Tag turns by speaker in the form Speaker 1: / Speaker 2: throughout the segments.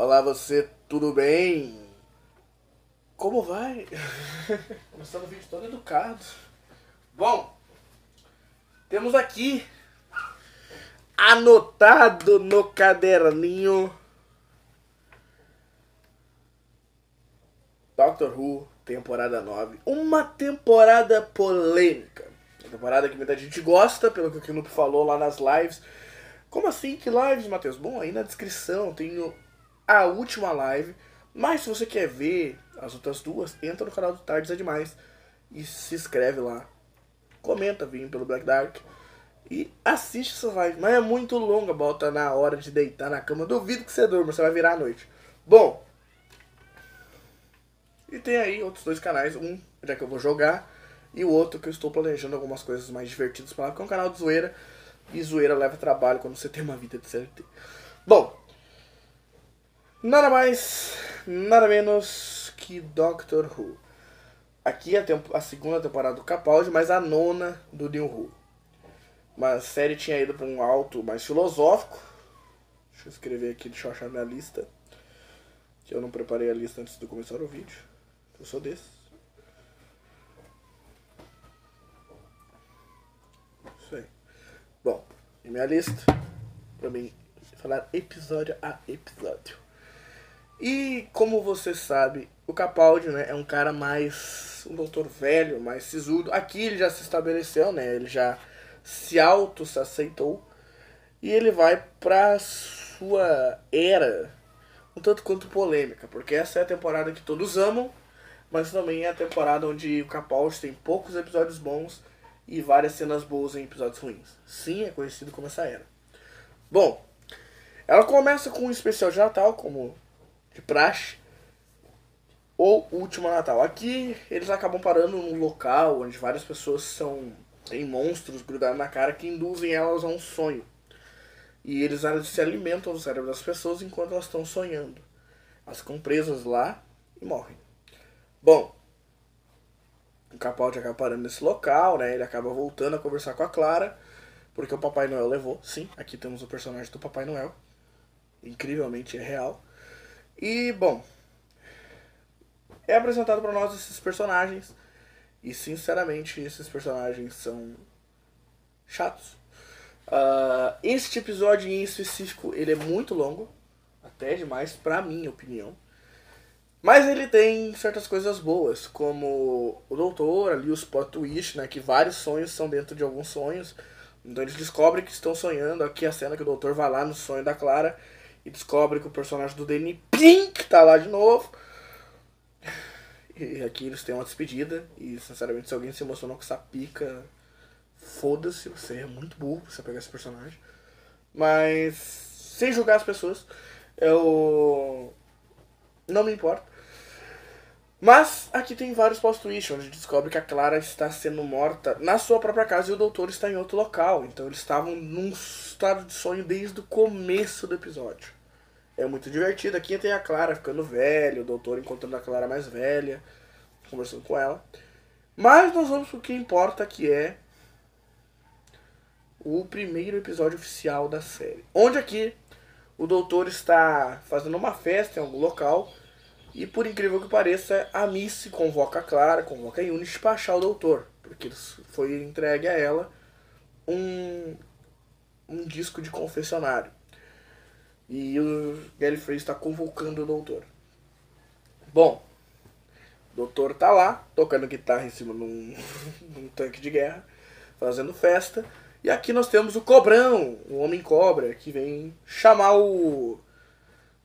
Speaker 1: Olá você, tudo bem? Como vai? Começando o vídeo todo educado. Bom, temos aqui anotado no caderninho Doctor Who, temporada 9. Uma temporada polêmica. Uma temporada que muita gente gosta, pelo que o Kinup falou lá nas lives. Como assim? Que lives, Matheus? Bom, aí na descrição tem a última live. Mas se você quer ver as outras duas, entra no canal do Tardes é Demais e se inscreve lá. Comenta, vim pelo Black Dark. E assiste essa live. Mas é muito longa, bota na hora de deitar na cama. Duvido que você durma, você vai virar à noite. Bom, e tem aí outros dois canais. Um, já que eu vou jogar, e o outro que eu estou planejando algumas coisas mais divertidas pra lá, que é um canal de zoeira. E zoeira leva trabalho quando você tem uma vida de CLT. Bom, nada mais, nada menos que Doctor Who. Aqui é a segunda temporada do Capaldi, mas a nona do New Who. Uma série tinha ido para um alto mais filosófico. Deixa eu escrever aqui, deixa eu achar minha lista. Que eu não preparei a lista antes de começar o vídeo. Eu sou desses. Isso aí. Bom, em minha lista, pra mim falar episódio a episódio. E como você sabe, o Capaldi, né, é um cara mais, um doutor velho, mais sisudo. Aqui ele já se estabeleceu, né, ele já se aceitou. E ele vai pra sua era um tanto quanto polêmica, porque essa é a temporada que todos amam, mas também é a temporada onde o Capaldi tem poucos episódios bons e várias cenas boas em episódios ruins. Sim, é conhecido como essa era. Bom, ela começa com um especial de Natal, como de praxe, ou Último Natal. Aqui eles acabam parando num local onde várias pessoas tem monstros grudados na cara que induzem elas a um sonho. E eles se alimentam do cérebro das pessoas enquanto elas estão sonhando. Elas ficam presas lá e morrem. Bom, o Capaldi acaba parando nesse local, né? Ele acaba voltando a conversar com a Clara, porque o Papai Noel levou. Sim, aqui temos o personagem do Papai Noel. Incrivelmente é real. E, bom, é apresentado para nós esses personagens. E, sinceramente, esses personagens são chatos. Este episódio em específico, ele é muito longo. Até demais, pra minha opinião. Mas ele tem certas coisas boas, como o doutor, ali os plot twist, né? Que vários sonhos são dentro de alguns sonhos. Então eles descobrem que estão sonhando. Aqui a cena que o doutor vai lá no sonho da Clara e descobre que o personagem do Danny Pink tá lá de novo. E aqui eles têm uma despedida. E sinceramente, se alguém se emocionou com essa pica, foda-se, você é muito burro pra você pegar esse personagem. Mas, sem julgar as pessoas, eu não me importo. Mas aqui tem vários plot twists, onde a gente descobre que a Clara está sendo morta na sua própria casa e o doutor está em outro local. Então eles estavam num estado de sonho desde o começo do episódio. É muito divertido. Aqui tem a Clara ficando velha, o doutor encontrando a Clara mais velha, conversando com ela. Mas nós vamos pro que importa, que é o primeiro episódio oficial da série. Onde aqui o doutor está fazendo uma festa em algum local. E por incrível que pareça, a Missy convoca a Clara, convoca a Eunice para achar o doutor. Porque foi entregue a ela um disco de confessionário. E o Gallifrey está convocando o doutor. Bom, o doutor tá lá, tocando guitarra em cima num tanque de guerra, fazendo festa. E aqui nós temos o Cobrão, o Homem Cobra, que vem chamar o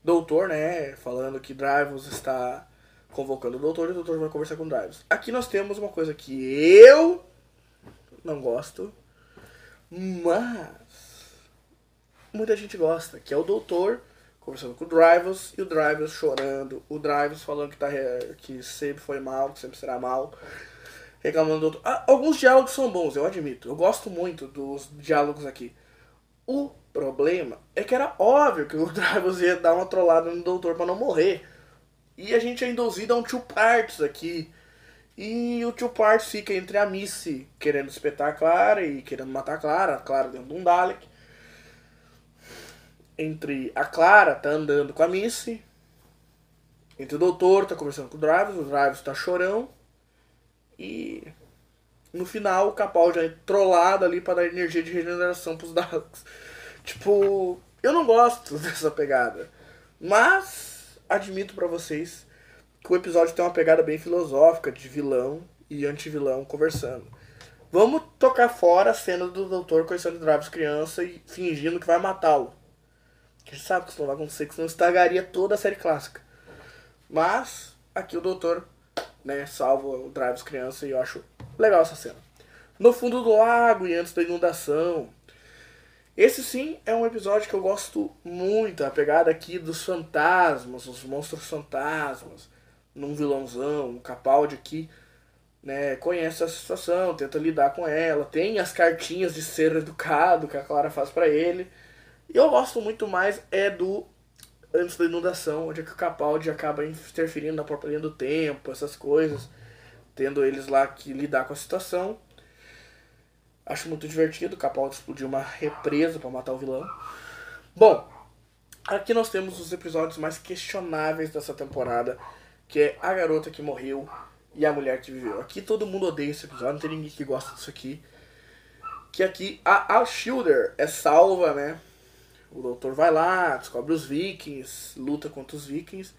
Speaker 1: doutor, né, falando que Drivos está convocando o doutor e o doutor vai conversar com o Drivos. Aqui nós temos uma coisa que eu não gosto, mas muita gente gosta, que é o doutor conversando com o Drivos e o Drivos chorando, o Drivos falando que sempre foi mal, que sempre será mal, reclamando do doutor. Alguns diálogos são bons, eu admito, eu gosto muito dos diálogos aqui. O problema é que era óbvio que o Drivos ia dar uma trollada no doutor pra não morrer. E a gente é induzido a um two parts aqui. E o two parts fica entre a Missy querendo espetar a Clara e querendo matar a Clara dentro de um Dalek. entre a Clara, tá andando com a Missy, entre o doutor, tá conversando com o Drivers tá chorão, e no final o Capaldi é trollado ali pra dar energia de regeneração pros Daleks. Tipo, eu não gosto dessa pegada, mas admito pra vocês que o episódio tem uma pegada bem filosófica de vilão e anti-vilão conversando. Vamos tocar fora a cena do doutor conhecendo o Drivers criança e fingindo que vai matá-lo. A gente sabe que isso não vai acontecer, que senão estragaria toda a série clássica. Mas, aqui o doutor, né, salva o Drivers criança e eu acho legal essa cena. No fundo do lago e antes da inundação. Esse sim é um episódio que eu gosto muito. A pegada aqui dos fantasmas, os monstros fantasmas. Num vilãozão, um Capaldi aqui, né, conhece a situação, tenta lidar com ela. Tem as cartinhas de ser educado que a Clara faz pra ele. E eu gosto muito mais do antes da inundação, onde é que o Capaldi acaba interferindo na própria linha do tempo, essas coisas, tendo eles lá que lidar com a situação. Acho muito divertido, o Capaldi explodiu uma represa pra matar o vilão. Bom, aqui nós temos os episódios mais questionáveis dessa temporada, que é A Garota que Morreu e A Mulher que Viveu. Aqui todo mundo odeia esse episódio, não tem ninguém que gosta disso aqui. Que aqui a Shielder é salva, né? O doutor vai lá, descobre os vikings, luta contra os vikings.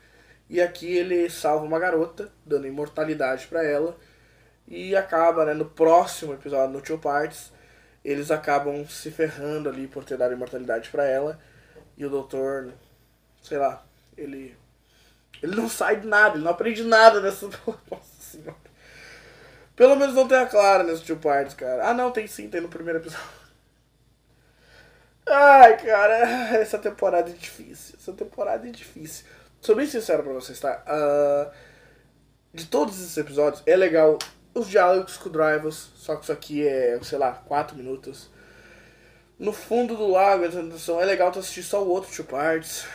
Speaker 1: E aqui ele salva uma garota, dando imortalidade pra ela. E acaba, né, no próximo episódio, no Two Parts, eles acabam se ferrando ali por ter dado imortalidade pra ela. E o doutor, sei lá, ele não sai de nada, ele não aprende nada nessa... Nossa senhora. Pelo menos não tem a Clara nesse Two Parts, cara. Ah, não, tem sim, tem no primeiro episódio. Ai, cara, essa temporada é difícil. Essa temporada é difícil. Sou bem sincero pra vocês, tá? De todos esses episódios, é legal os diálogos com o Drivers, só que isso aqui é, sei lá, 4 minutos. No fundo do lago, a apresentação, é legal tu assistir só o outro Two Parts.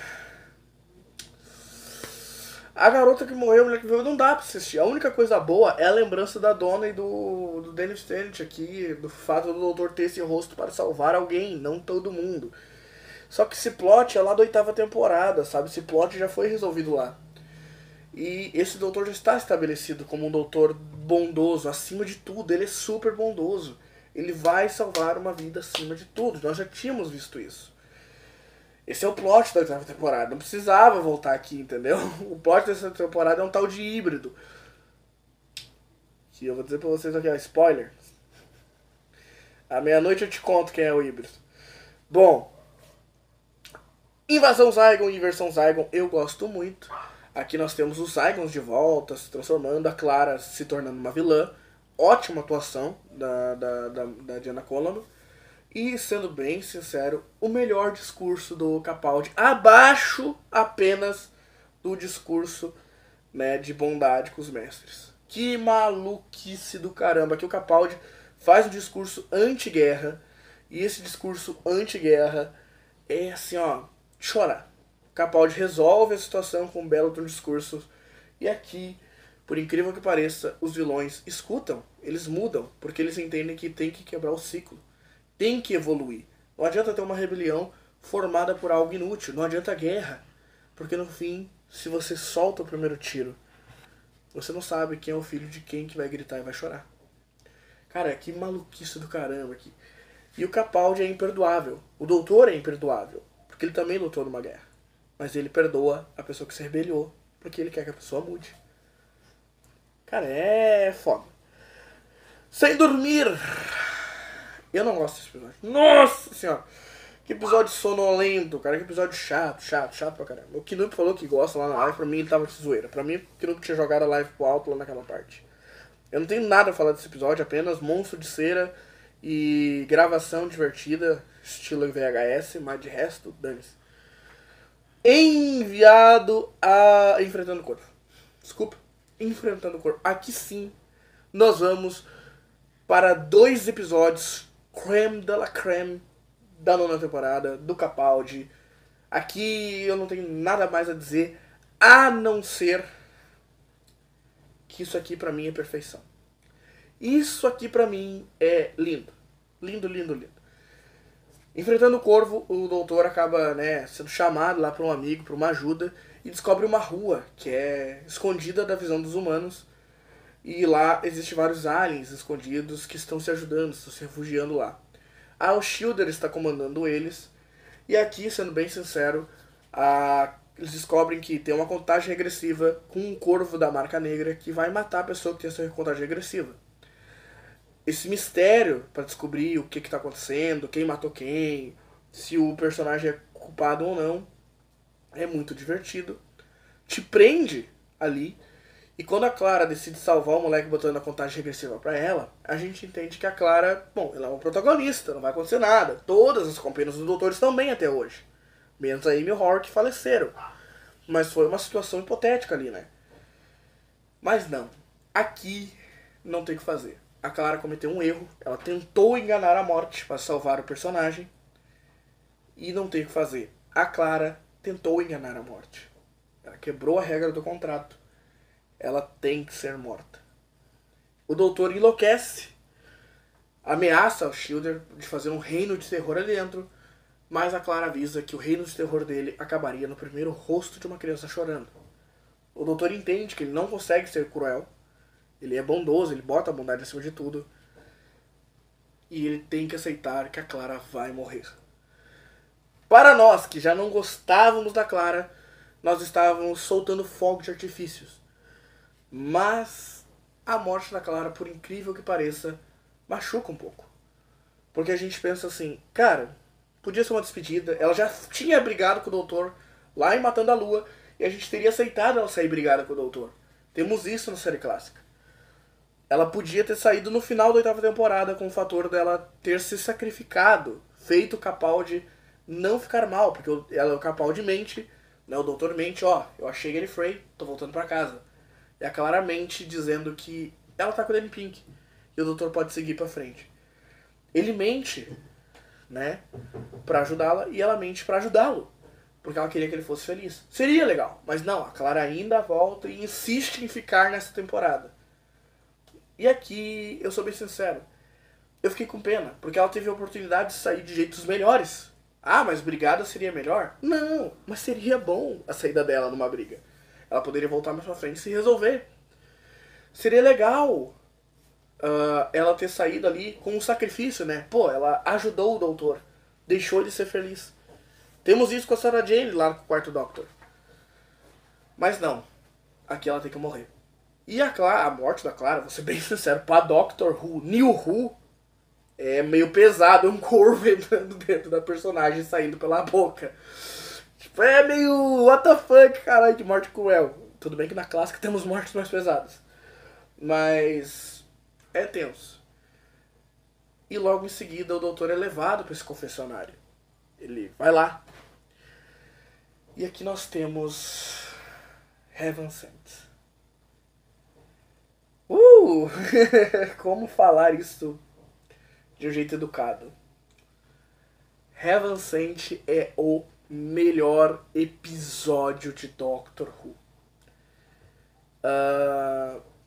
Speaker 1: A Garota que Morreu, a Mulher que Viveu, não dá pra assistir. A única coisa boa é a lembrança da Donna e do Dennis Tennant aqui, do fato do doutor ter esse rosto para salvar alguém, não todo mundo. Só que esse plot é lá da 8ª temporada, sabe? Esse plot já foi resolvido lá. E esse doutor já está estabelecido como um doutor bondoso, acima de tudo. Ele é super bondoso. Ele vai salvar uma vida acima de tudo. Nós já tínhamos visto isso. Esse é o plot da 8ª temporada. Não precisava voltar aqui, entendeu? O plot dessa temporada é um tal de híbrido. Que eu vou dizer pra vocês aqui, ó, spoiler. À meia-noite eu te conto quem é o híbrido. Bom, Invasão Zygon e Inversão Zygon eu gosto muito. Aqui nós temos os Zygons de volta, se transformando, a Clara se tornando uma vilã. Ótima atuação da Diana Colano. E, sendo bem sincero, o melhor discurso do Capaldi, abaixo apenas do discurso, né, de bondade com os mestres. Que maluquice do caramba, que o Capaldi faz um discurso anti-guerra, e esse discurso anti-guerra é assim, ó, chorar. O Capaldi resolve a situação com um belo discurso, e aqui, por incrível que pareça, os vilões escutam, eles mudam, porque eles entendem que tem que quebrar o ciclo. Tem que evoluir. Não adianta ter uma rebelião formada por algo inútil. Não adianta guerra. Porque no fim, se você solta o primeiro tiro, você não sabe quem é o filho de quem que vai gritar e vai chorar. Cara, que maluquice do caramba aqui. E o Capaldi é imperdoável. O doutor é imperdoável. Porque ele também lutou numa guerra. Mas ele perdoa a pessoa que se rebeliou. Porque ele quer que a pessoa mude. Cara, é foda. Sem dormir... Eu não gosto desse episódio. Nossa senhora! Que episódio sonolento, cara. Que episódio chato pra caramba. O Kinup falou que gosta lá na live, pra mim ele tava de zoeira. Pra mim, o Kinup tinha jogado a live pro alto lá naquela parte. Eu não tenho nada a falar desse episódio, apenas monstro de cera e gravação divertida, estilo VHS, mas de resto, dane-se. Enviado a Enfrentando o Corpo. Desculpa, Enfrentando o Corpo. Aqui sim, nós vamos para 2 episódios creme de la creme da 9ª temporada, do Capaldi. Aqui eu não tenho nada mais a dizer, a não ser que isso aqui pra mim é perfeição. Isso aqui pra mim é lindo. Lindo, lindo, lindo. Enfrentando o Corvo, o doutor acaba, né, sendo chamado lá por um amigo, por uma ajuda, e descobre uma rua que é escondida da visão dos humanos. E lá existem vários aliens escondidos que estão se ajudando, estão se refugiando lá. O Shielder está comandando eles. E aqui, sendo bem sincero, eles descobrem que tem uma contagem regressiva com um corvo da marca negra que vai matar a pessoa que tem essa contagem regressiva. Esse mistério para descobrir o que está acontecendo, quem matou quem, se o personagem é culpado ou não, é muito divertido. Te prende ali. E quando a Clara decide salvar o moleque botando a contagem regressiva pra ela, a gente entende que a Clara, bom, ela é uma protagonista, não vai acontecer nada. Todas as companheiras do doutor estão bem até hoje. Menos a Amy e o Howard que faleceram. Mas foi uma situação hipotética ali, né? Mas não. Aqui não tem o que fazer. A Clara cometeu um erro. Ela tentou enganar a morte para salvar o personagem. E não tem o que fazer. A Clara tentou enganar a morte. Ela quebrou a regra do contrato. Ela tem que ser morta. O doutor enlouquece. Ameaça o Shielder de fazer um reino de terror ali dentro. Mas a Clara avisa que o reino de terror dele acabaria no primeiro rosto de uma criança chorando. O doutor entende que ele não consegue ser cruel. Ele é bondoso, ele bota a bondade acima de tudo. E ele tem que aceitar que a Clara vai morrer. Para nós que já não gostávamos da Clara, nós estávamos soltando fogo de artifícios. Mas a morte da Clara, por incrível que pareça, machuca um pouco. Porque a gente pensa assim, cara, podia ser uma despedida. Ela já tinha brigado com o doutor lá em Matando a Lua. E a gente teria aceitado ela sair brigada com o doutor. Temos isso na série clássica. Ela podia ter saído no final da 8ª temporada com o fator dela ter se sacrificado, feito o Capaldi não ficar mal, porque o Capaldi mente, né, o doutor mente, ó, eu achei ele Frey, tô voltando pra casa. É claramente dizendo que ela tá com o Danny Pink e o doutor pode seguir pra frente. Ele mente, né, pra ajudá-la e ela mente pra ajudá-lo, porque ela queria que ele fosse feliz. Seria legal, mas não, a Clara ainda volta e insiste em ficar nessa temporada. E aqui, eu sou bem sincero, eu fiquei com pena, porque ela teve a oportunidade de sair de jeitos melhores. Mas brigada seria melhor? Não, mas seria bom a saída dela numa briga. Ela poderia voltar mais pra frente e se resolver. Seria legal ela ter saído ali com um sacrifício, né? Pô, ela ajudou o doutor, deixou ele ser feliz. Temos isso com a Sarah Jane lá com o quarto Doctor. Mas não, aqui ela tem que morrer. E a morte da Clara, vou ser bem sincero, pra Doctor Who, New Who, é meio pesado, um corvo entrando dentro da personagem saindo pela boca. Tipo, é meio what the fuck, caralho, de morte cruel. Tudo bem que na clássica temos mortes mais pesadas. Mas é tenso. E logo em seguida o doutor é levado para esse confessionário. Ele vai lá. E aqui nós temos Heaven Sent. Como falar isso de um jeito educado? Heaven Sent é o melhor episódio de Doctor Who.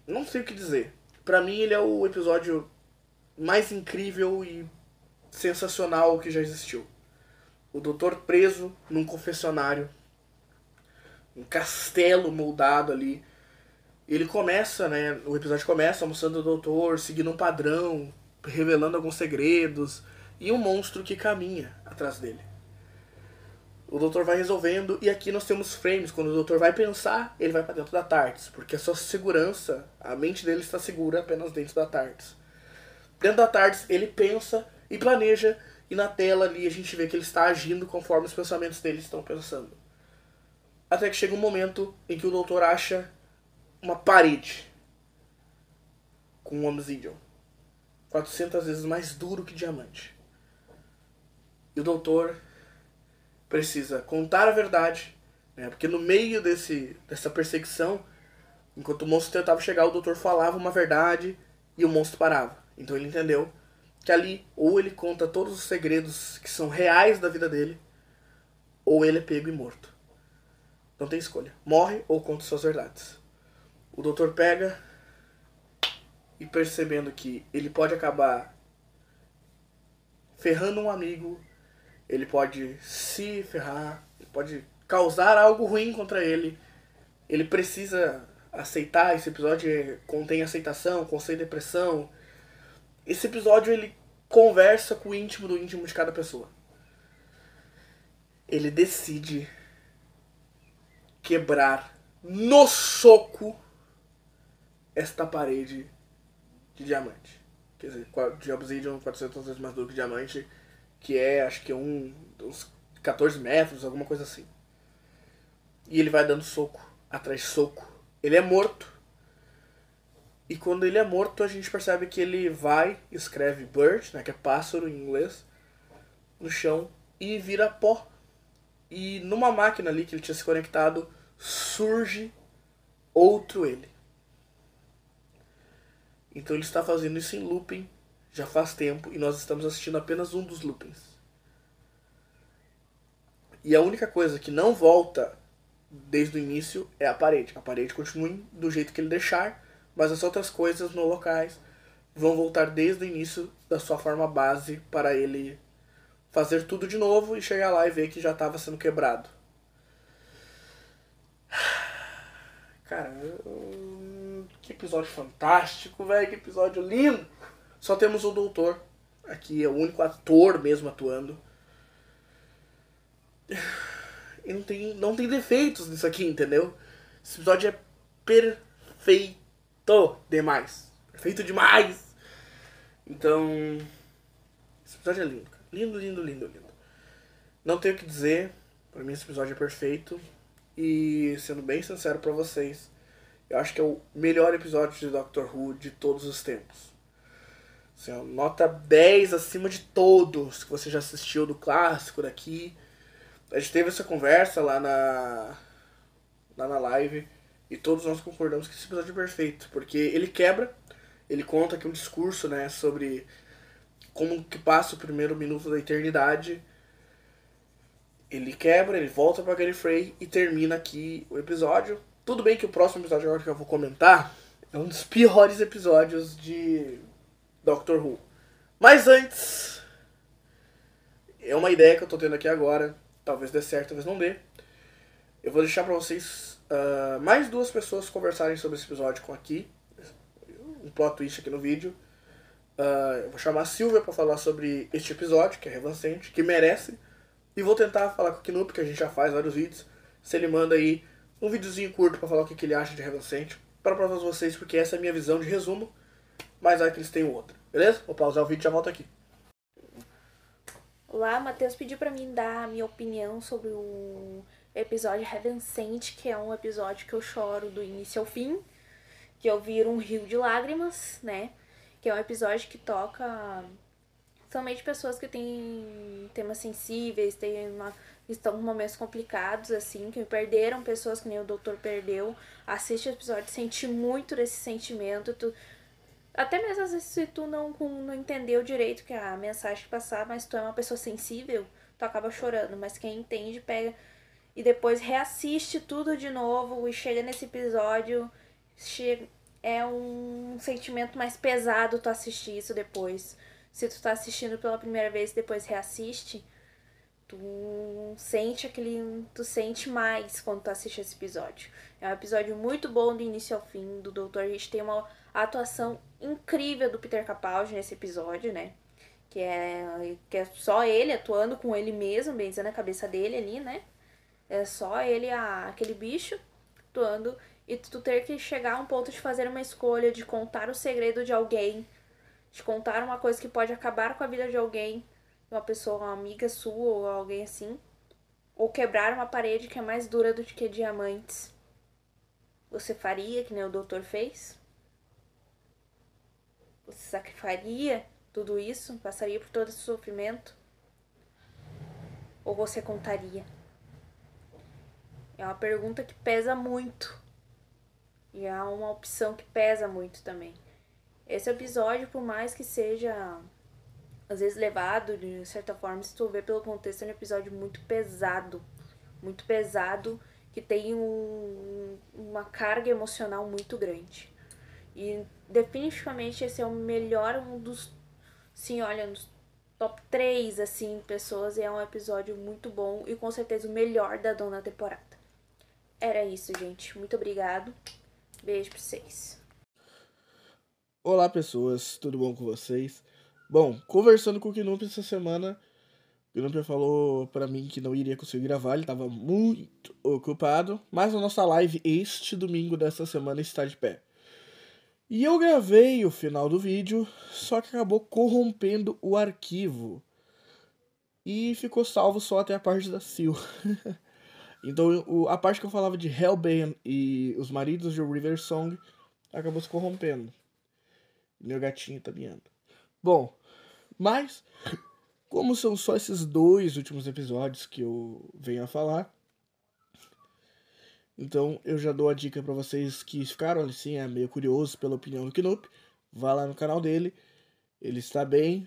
Speaker 1: Não sei o que dizer. Pra mim ele é o episódio mais incrível e sensacional que já existiu. O doutor preso num confessionário, um castelo moldado ali. Ele começa, né? O episódio começa mostrando o doutor seguindo um padrão, revelando alguns segredos e um monstro que caminha atrás dele. O doutor vai resolvendo e aqui nós temos frames. Quando o doutor vai pensar, ele vai para dentro da TARDIS, porque a sua segurança, a mente dele está segura apenas dentro da TARDIS. Dentro da TARDIS ele pensa e planeja, e na tela ali a gente vê que ele está agindo conforme os pensamentos dele estão pensando. Até que chega um momento em que o doutor acha uma parede com um obsidian 400 vezes mais duro que diamante. E o doutor precisa contar a verdade, né? Porque no meio dessa perseguição, enquanto o monstro tentava chegar, o doutor falava uma verdade e o monstro parava. Então ele entendeu que ali ou ele conta todos os segredos que são reais da vida dele, ou ele é pego e morto. Não tem escolha. Morre ou conta suas verdades. O doutor pega e, percebendo que ele pode acabar ferrando um amigo, ele pode se ferrar, ele pode causar algo ruim contra ele. Ele precisa aceitar. Esse episódio contém aceitação, contém depressão. Esse episódio ele conversa com o íntimo do íntimo de cada pessoa. Ele decide quebrar no soco esta parede de diamante. Quer dizer, de obsidian 400 vezes mais duro que diamante, que é, acho que uns 14 metros, alguma coisa assim. E ele vai dando soco atrás de soco. Ele é morto. E quando ele é morto, a gente percebe que ele vai, escreve bird, né, que é pássaro em inglês, no chão e vira pó. E numa máquina ali que ele tinha se conectado, surge outro ele. Então ele está fazendo isso em looping já faz tempo e nós estamos assistindo apenas um dos loopings. E a única coisa que não volta desde o início é a parede. A parede continua do jeito que ele deixar, mas as outras coisas no locais vão voltar desde o início da sua forma base para ele fazer tudo de novo e chegar lá e ver que já estava sendo quebrado. Cara, que episódio fantástico, velho, que episódio lindo. Só temos o doutor aqui, é o único ator mesmo atuando. E não tem defeitos nisso aqui, entendeu? Esse episódio é perfeito demais. Perfeito demais. Então, esse episódio é lindo, cara. Lindo, lindo, lindo, lindo. Não tenho o que dizer. Pra mim esse episódio é perfeito. E sendo bem sincero pra vocês, eu acho que é o melhor episódio de Doctor Who de todos os tempos. Assim, nota 10 acima de todos que você já assistiu do clássico daqui. A gente teve essa conversa lá na live e todos nós concordamos que esse episódio é perfeito, porque ele quebra, ele conta aqui um discurso, né, sobre como que passa o primeiro minuto da eternidade. Ele quebra, ele volta pra Gallifrey e termina aqui o episódio. Tudo bem que o próximo episódio agora que eu vou comentar é um dos piores episódios de Doctor Who. Mas antes, é uma ideia que eu tô tendo aqui agora. Talvez dê certo, talvez não dê. Eu vou deixar pra vocês mais duas pessoas conversarem sobre esse episódio com aqui. Um plot twist aqui no vídeo. Eu vou chamar a Silvia pra falar sobre este episódio, que é revancente, que merece. E vou tentar falar com o Knup, que a gente já faz vários vídeos. Se ele manda aí um videozinho curto pra falar o que ele acha de revancente. Para todos vocês, porque essa é a minha visão de resumo. Mas aí que eles têm outra. Beleza? Vou pausar o vídeo e já volto aqui.
Speaker 2: Olá, Matheus pediu pra mim dar a minha opinião sobre o episódio Revancente, que é um episódio que eu choro do início ao fim, que eu viro um rio de lágrimas, né? Que é um episódio que toca somente pessoas que têm temas sensíveis, estão em momentos complicados, assim, que perderam pessoas que nem o doutor perdeu. Assiste o episódio, sente muito desse sentimento, até mesmo às vezes se tu não entendeu direito que a mensagem que passar, mas tu é uma pessoa sensível, tu acaba chorando. Mas quem entende pega e depois reassiste tudo de novo e chega nesse episódio, é um sentimento mais pesado tu assistir isso depois. Se tu tá assistindo pela primeira vez e depois reassiste, tu sente mais quando tu assiste esse episódio. É um episódio muito bom do início ao fim do Dr. Rich. Tem uma atuação incrível do Peter Capaldi nesse episódio, né? Que é só ele atuando com ele mesmo, benzendo a cabeça dele ali, né? É só ele, aquele bicho, atuando. E tu ter que chegar a um ponto de fazer uma escolha, de contar o segredo de alguém, de contar uma coisa que pode acabar com a vida de alguém, uma pessoa, uma amiga sua ou alguém assim, ou quebrar uma parede que é mais dura do que diamantes. Você faria que nem o doutor fez? Você sacrificaria tudo isso? Passaria por todo esse sofrimento? Ou você contaria? É uma pergunta que pesa muito. E é uma opção que pesa muito também. Esse episódio, por mais que seja às vezes levado de certa forma, se tu ver pelo contexto, é um episódio muito pesado, que tem uma carga emocional muito grande. E definitivamente esse é o melhor, sim, olha, top 3, assim, pessoas. E é um episódio muito bom e com certeza o melhor da nona temporada. Era isso, gente. Muito obrigado. Beijo pra vocês.
Speaker 1: Olá, pessoas, tudo bom com vocês? Bom, conversando com o Knup essa semana, o Knup falou pra mim que não iria conseguir gravar, ele tava muito ocupado, mas a nossa live este domingo dessa semana está de pé. E eu gravei o final do vídeo, só que acabou corrompendo o arquivo. E ficou salvo só até a parte da Sil. Então a parte que eu falava de Hellbane e os maridos de River Song acabou se corrompendo. Meu gatinho tá miando. Bom, mas como são só esses 2 últimos episódios que eu venho a falar, então eu já dou a dica pra vocês que ficaram assim, meio curiosos pela opinião do Knup. Vá lá no canal dele, ele está bem,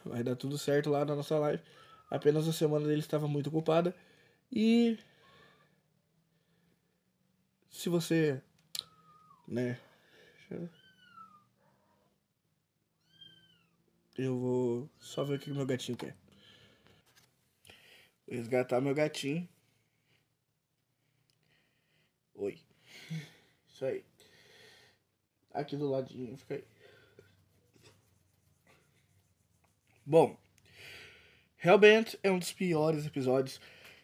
Speaker 1: vai dar tudo certo lá na nossa live. Apenas a semana dele estava muito ocupada. E se você, né, eu vou só ver o que meu gatinho quer. Vou resgatar meu gatinho. Oi. Isso aí. Aqui do ladinho, fica aí. Bom, Hellbent é um dos piores episódios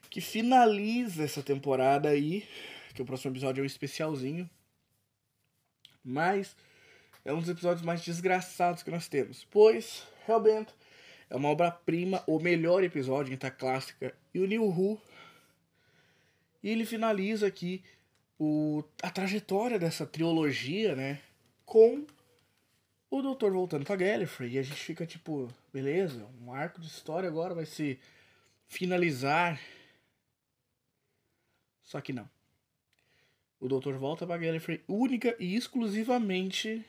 Speaker 1: que finaliza essa temporada aí. Que o próximo episódio é um especialzinho. Mas é um dos episódios mais desgraçados que nós temos. Pois Hellbent é uma obra-prima, o melhor episódio entre a clássica e o New Who. E ele finaliza aqui a trajetória dessa trilogia, né? Com o doutor voltando pra Gallifrey. E a gente fica tipo, beleza, um arco de história agora vai se finalizar. Só que não. O doutor volta pra Gallifrey única e exclusivamente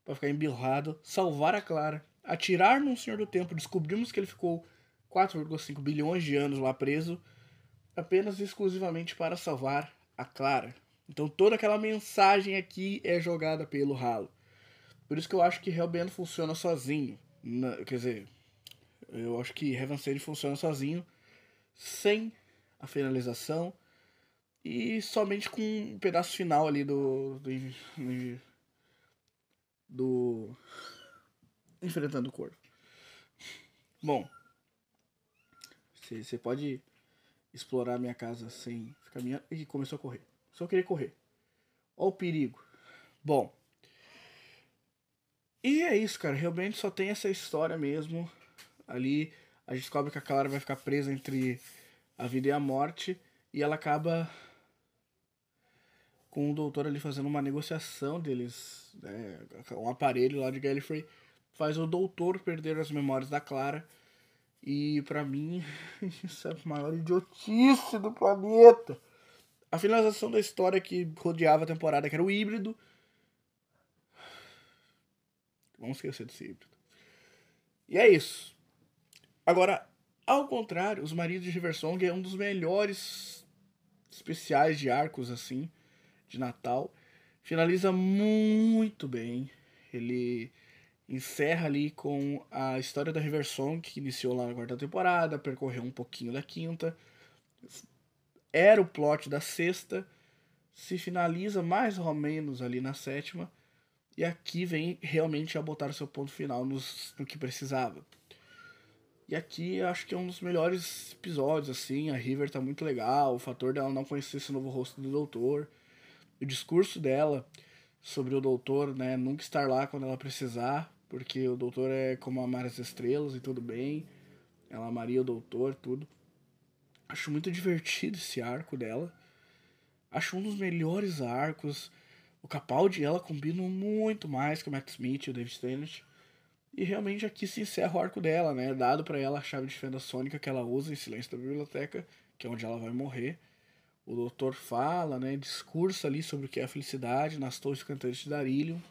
Speaker 1: pra ficar embirrado, salvar a Clara, atirar num Senhor do Tempo. Descobrimos que ele ficou 4,5 bilhões de anos lá preso, apenas e exclusivamente para salvar a Clara. Então toda aquela mensagem aqui é jogada pelo ralo. Por isso que eu acho que Hellbent funciona sozinho. Quer dizer, eu acho que Heaven Sent funciona sozinho, sem a finalização e somente com um pedaço final ali do enfrentando o corpo. Bom, você pode explorar a minha casa sem ficar minha. E começou a correr. Só queria correr. Ó o perigo. Bom. E é isso, cara. Realmente só tem essa história mesmo. Ali a gente descobre que a Clara vai ficar presa entre a vida e a morte. E ela acaba com o doutor ali fazendo uma negociação deles. Né, um aparelho lá de Gallifrey faz o doutor perder as memórias da Clara. E pra mim, isso é a maior idiotice do planeta. A finalização da história que rodeava a temporada, que era o híbrido. Vamos esquecer desse híbrido. E é isso. Agora, ao contrário, Os Maridos de Riversong é um dos melhores especiais de arcos, assim, de Natal. Finaliza muito bem. Ele encerra ali com a história da Riversong, que iniciou lá na 4ª temporada, percorreu um pouquinho da 5ª. Era o plot da 6ª. Se finaliza mais ou menos ali na 7ª. E aqui vem realmente a botar o seu ponto final no que precisava. E aqui eu acho que é um dos melhores episódios, assim. A River tá muito legal. O fator dela não conhecer esse novo rosto do doutor. O discurso dela sobre o doutor, né? Nunca estar lá quando ela precisar. Porque o doutor é como amar as estrelas e tudo bem. Ela amaria o doutor, tudo. Acho muito divertido esse arco dela. Acho um dos melhores arcos. O Capaldi e ela combinam muito mais que o Matt Smith e o David Tennant. E realmente aqui se encerra o arco dela, né? Dado pra ela a chave de fenda sônica que ela usa em Silêncio da Biblioteca, que é onde ela vai morrer. O doutor fala, né? Discursa ali sobre o que é a felicidade nas torres cantantes de Darillium.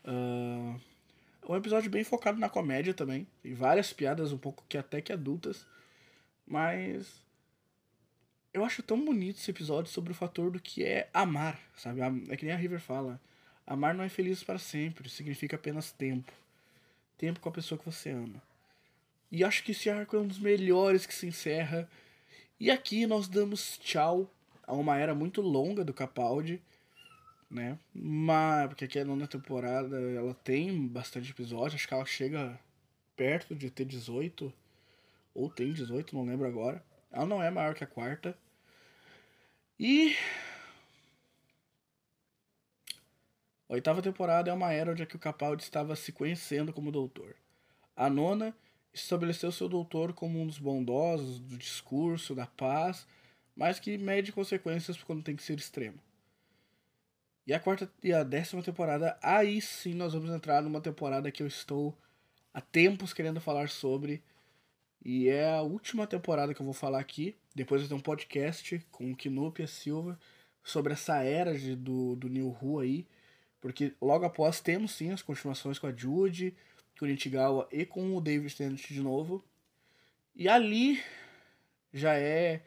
Speaker 1: É um episódio bem focado na comédia também. Tem várias piadas um pouco que até que adultas. Mas eu acho tão bonito esse episódio sobre o fator do que é amar, sabe? É que nem a River fala. Amar não é feliz para sempre, significa apenas tempo. tempo com a pessoa que você ama. E acho que esse arco é um dos melhores que se encerra. E aqui nós damos tchau a uma era muito longa do Capaldi, né? Mas, porque aqui a nona temporada ela tem bastante episódio, acho que ela chega perto de ter 18, ou tem 18, não lembro agora. Ela não é maior que a quarta. E a oitava temporada é uma era onde o Capaldi estava se conhecendo como doutor. A nona estabeleceu seu doutor como um dos bondosos, do discurso, da paz, mas que mede consequências quando tem que ser extremo. E a quarta e a 10ª temporada, aí sim nós vamos entrar numa temporada que eu estou há tempos querendo falar sobre. E é a última temporada que eu vou falar aqui. Depois eu tenho um podcast com o Kinupia Silva sobre essa era do New Who aí. Porque logo após temos sim as continuações com a Judy, com o Nitigawa e com o David Tennant de novo. E ali já é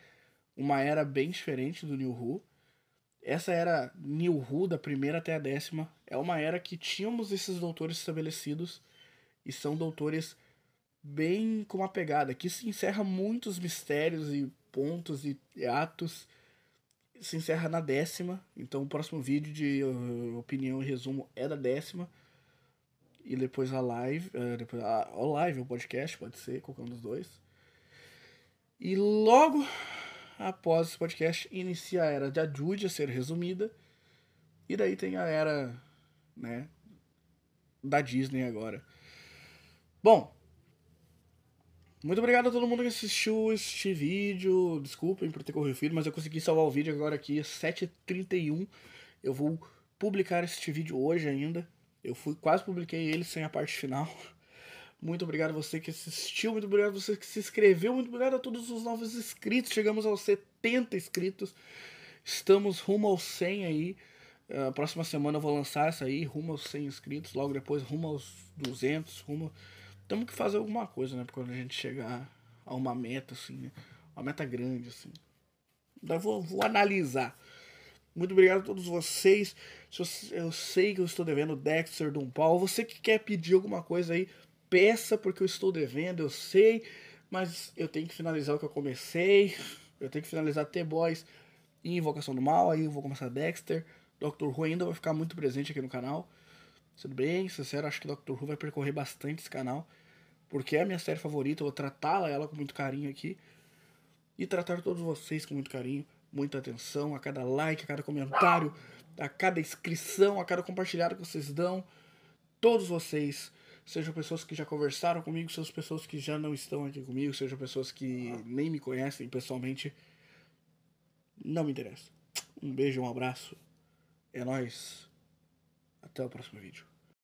Speaker 1: uma era bem diferente do New Who. Essa era New Who, da primeira até a 10ª, é uma era que tínhamos esses doutores estabelecidos e são doutores bem com uma pegada. Aqui se encerra muitos mistérios e pontos e atos. Se encerra na 10ª, então o próximo vídeo de opinião e resumo é da 10ª. E depois a live, depois a live, o podcast, pode ser, qualquer um dos dois. E logo após esse podcast inicia a era de Judy a ser resumida. E daí tem a era, né, da Disney agora. Bom, muito obrigado a todo mundo que assistiu este vídeo. Desculpem por ter corrigido, mas eu consegui salvar o vídeo agora aqui, 7h31. Eu vou publicar este vídeo hoje ainda. Eu quase publiquei ele sem a parte final. Muito obrigado a você que assistiu, muito obrigado a você que se inscreveu, muito obrigado a todos os novos inscritos. Chegamos aos 70 inscritos. Estamos rumo aos 100 aí. Próxima semana eu vou lançar essa aí, rumo aos 100 inscritos. Logo depois, rumo aos 200, Temos que fazer alguma coisa, né? Quando a gente chegar a uma meta, assim, né? Uma meta grande, assim. Daí vou analisar. Muito obrigado a todos vocês. Eu sei que eu estou devendo Dexter Dom Paulo. Você que quer pedir alguma coisa aí, peça, porque eu estou devendo, eu sei. Mas eu tenho que finalizar o que eu comecei. Eu tenho que finalizar T-Boys e Invocação do Mal. Aí eu vou começar Dexter. Doctor Who ainda vai ficar muito presente aqui no canal. Sendo bem sincero, acho que Doctor Who vai percorrer bastante esse canal. Porque é a minha série favorita. Eu vou tratá-la ela com muito carinho aqui. E tratar todos vocês com muito carinho, muita atenção, a cada like, a cada comentário, a cada inscrição, a cada compartilhado que vocês dão. Todos vocês, sejam pessoas que já conversaram comigo, sejam pessoas que já não estão aqui comigo, sejam pessoas que nem me conhecem pessoalmente, não me interessa. Um beijo, um abraço. É nóis. Até o próximo vídeo.